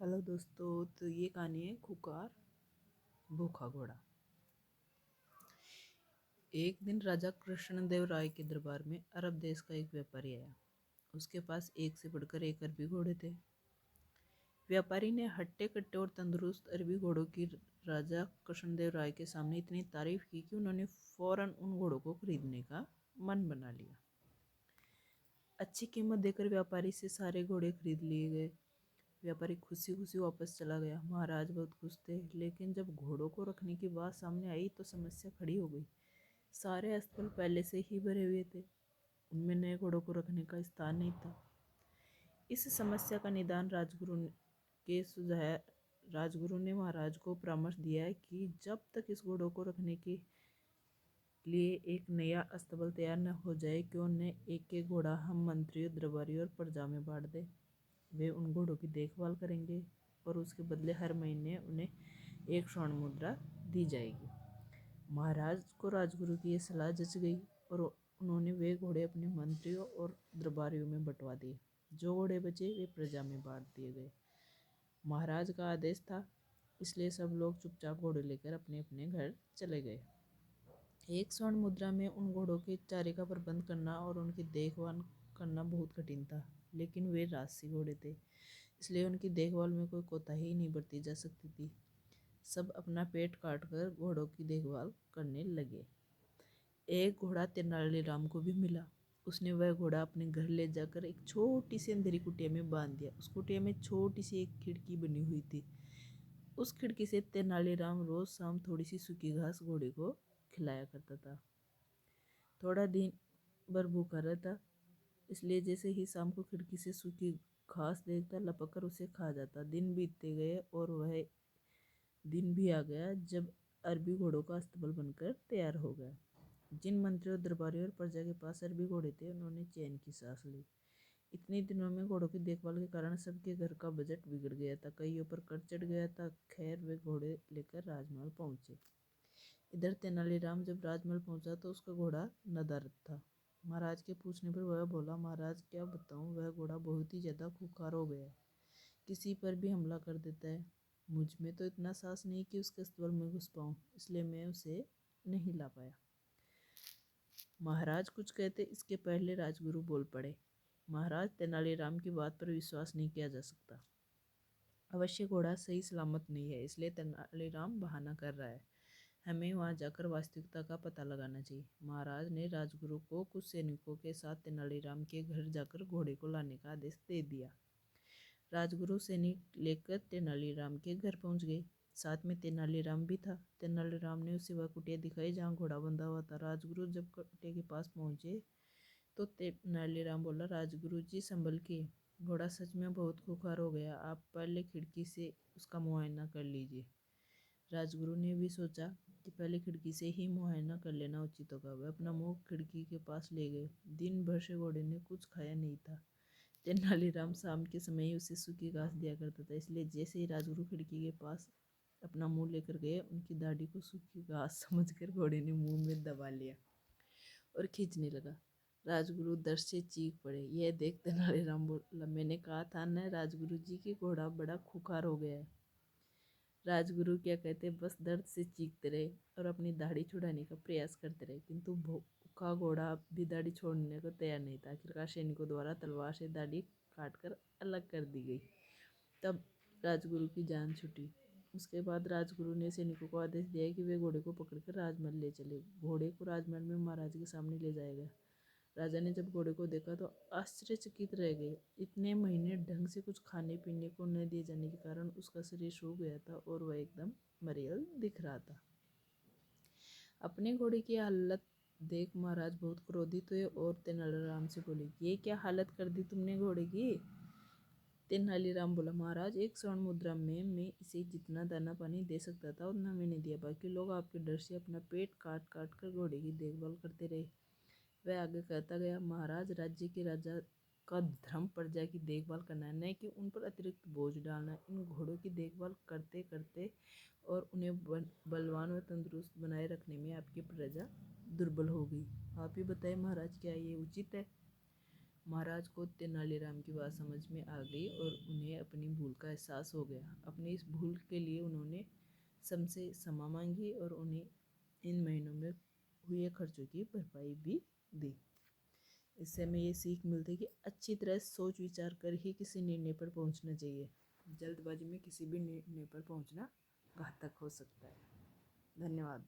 Hello दोस्तों। तो ये कहानी है खुकार भूखा घोड़ा। एक दिन राजा कृष्णदेव राय के दरबार में अरब देश का एक व्यापारी आया। उसके पास एक से बढ़कर एक अरबी घोड़े थे। व्यापारी ने हट्टे कट्टे और तंदुरुस्त अरबी घोड़ों की राजा कृष्णदेव राय के सामने इतनी तारीफ की कि उन्होंने फौरन उन घोड़ों को खरीदने का मन बना लिया। अच्छी कीमत देकर व्यापारी से सारे घोड़े खरीद लिए गए। व्यापारी खुशी खुशी वापस चला गया। महाराज बहुत खुश थे, लेकिन जब घोड़ों को रखने की बात सामने आई तो समस्या खड़ी हो गई। सारे अस्तबल पहले से ही भरे हुए थे, उनमें नए घोड़ों को रखने का स्थान नहीं था। इस समस्या का निदान राजगुरु ने महाराज को परामर्श दिया कि जब तक इस घोड़ों को रखने के लिए एक नया अस्तबल तैयार न हो जाए, क्यों न एक एक घोड़ा हम मंत्रियों, दरबारियों और प्रजा में बांट दें। वे उन घोड़ों की देखभाल करेंगे और उसके बदले हर महीने उन्हें एक स्वर्ण मुद्रा दी जाएगी। महाराज को राजगुरु की यह सलाह जच गई और उन्होंने वे घोड़े अपने मंत्रियों और दरबारियों में बंटवा दिए। जो घोड़े बचे वे प्रजा में बांट दिए गए। महाराज का आदेश था, इसलिए सब लोग चुपचाप घोड़े लेकर अपने अपने घर चले गए। एक स्वर्ण मुद्रा में उन घोड़ों के चारे का प्रबंध करना और उनकी देखभाल करना बहुत कठिन था, लेकिन वे राजसी घोड़े थे, इसलिए उनकी देखभाल में कोई कोताही नहीं बरती जा सकती थी। सब अपना पेट काट कर घोड़ों की देखभाल करने लगे। एक घोड़ा तेनालीराम को भी मिला। उसने वह घोड़ा अपने घर ले जाकर एक छोटी सी अंधेरी कुटिया में बांध दिया। उस कुटिया में छोटी सी एक खिड़की बनी हुई थी। उस खिड़की से तेनालीराम रोज शाम थोड़ी सी सूखी घास घोड़े को खिलाया करता था। थोड़ा दिन भर भूखा रहता, इसलिए जैसे ही शाम को खिड़की से सूखी घास देखता, लपक कर उसे खा जाता। दिन बीतते गए और वह दिन भी आ गया जब अरबी घोड़ों का अस्तबल बनकर तैयार हो गया। जिन मंत्रियों, दरबारियों और प्रजा के पास अरबी घोड़े थे, उन्होंने चैन की सांस ली। इतने दिनों में घोड़ों की देखभाल के कारण सबके घर का बजट बिगड़ गया था, कईयों पर कर चढ़ गया था। खैर, वे घोड़े लेकर राजमहल पहुंचे। इधर तेनालीराम जब राजमहल पहुंचा तो उसका घोड़ा नदारद था। महाराज के पूछने पर वह बोला, महाराज क्या बताऊं, वह घोड़ा बहुत ही ज्यादा खूंखार हो गया है, किसी पर भी हमला कर देता है। मुझ में तो इतना साहस नहीं कि उसके अस्तबल में घुस पाऊं, इसलिए मैं उसे नहीं ला पाया। महाराज कुछ कहते इसके पहले राजगुरु बोल पड़े, महाराज, तेनालीराम की बात पर विश्वास नहीं किया जा सकता। अवश्य घोड़ा सही सलामत नहीं है, इसलिए तेनालीराम बहाना कर रहा है। हमें वहां जाकर वास्तविकता का पता लगाना चाहिए। महाराज ने राजगुरु को कुछ सैनिकों के साथ तेनालीराम के घर जाकर घोड़े को लाने का आदेश दे दिया। राजगुरु सैनिक लेकर तेनालीराम के घर पहुंच गए। साथ में तेनालीराम भी था। तेनालीराम ने उसे वह कुटिया दिखाई जहाँ घोड़ा बंधा हुआ था। राजगुरु जब कुटिया के पास पहुंचे तो तेनालीराम बोला, राजगुरु जी संभल के, घोड़ा सच में बहुत खूंखार हो गया, आप पहले खिड़की से उसका मुआयना कर लीजिए। राजगुरु ने भी सोचा कि पहले खिड़की से ही मुआयना कर लेना उचित होगा। वह अपना मुंह खिड़की के पास ले गए। दिन भर से घोड़े ने कुछ खाया नहीं था। तेनालीराम शाम के समय ही उसे सूखी घास दिया करता था, इसलिए जैसे ही राजगुरु खिड़की के पास अपना मुंह लेकर गए, उनकी दाढ़ी को सूखी घास समझकर घोड़े ने मुंह में दबा लिया और खींचने लगा। राजगुरु दर्द से चीख पड़े। यह देख तेनालीराम बोला, मैंने कहा था न राजगुरु जी की घोड़ा बड़ा खूंखार हो गया है। राजगुरु क्या कहते, बस दर्द से चीखते रहे और अपनी दाढ़ी छुड़ाने का प्रयास करते रहे, किंतु भूखा घोड़ा भी दाढ़ी छोड़ने को तैयार नहीं था। आखिरकार सैनिकों द्वारा तलवार से दाढ़ी काटकर अलग कर दी गई। तब राजगुरु की जान छूटी। उसके बाद राजगुरु ने सैनिकों को आदेश दिया कि वे घोड़े को पकड़कर राजमहल ले चले। घोड़े को राजमहल में महाराज के सामने ले जाया गया। राजा ने जब घोड़े को देखा तो आश्चर्यचकित रह गए। इतने महीने ढंग से कुछ खाने पीने को न दिए जाने के कारण उसका शरीर सूख गया था और वह एकदम मरियल दिख रहा था। अपने घोड़े की हालत देख महाराज बहुत क्रोधित हुए और तेनालीराम से बोले, ये क्या हालत कर दी तुमने घोड़े की। तेनालीराम बोला, महाराज, एक स्वर्ण मुद्रा में मैं इसे जितना दाना पानी दे सकता था उतना मैंने दिया। बाकी लोग आपके डर से अपना पेट काट काट कर घोड़े की देखभाल करते रहे। वह आगे कहता गया, महाराज, राज्य के राजा का धर्म प्रजा की देखभाल करना है, न कि उन पर अतिरिक्त बोझ डालना। इन घोड़ों की देखभाल करते करते और उन्हें बलवान व तंदुरुस्त बनाए रखने में आपकी प्रजा दुर्बल हो गई। आप ही बताएं महाराज, क्या ये उचित है। महाराज को तेनालीराम की बात समझ में आ गई और उन्हें अपनी भूल का एहसास हो गया। अपनी इस भूल के लिए उन्होंने सबसे क्षमा मांगी और उन्हें इन महीनों में हुए खर्चों की भरपाई भी दी। इससे हमें ये सीख मिलती है कि अच्छी तरह सोच विचार कर ही किसी निर्णय पर पहुंचना चाहिए। जल्दबाजी में किसी भी निर्णय पर पहुंचना घातक हो सकता है। धन्यवाद।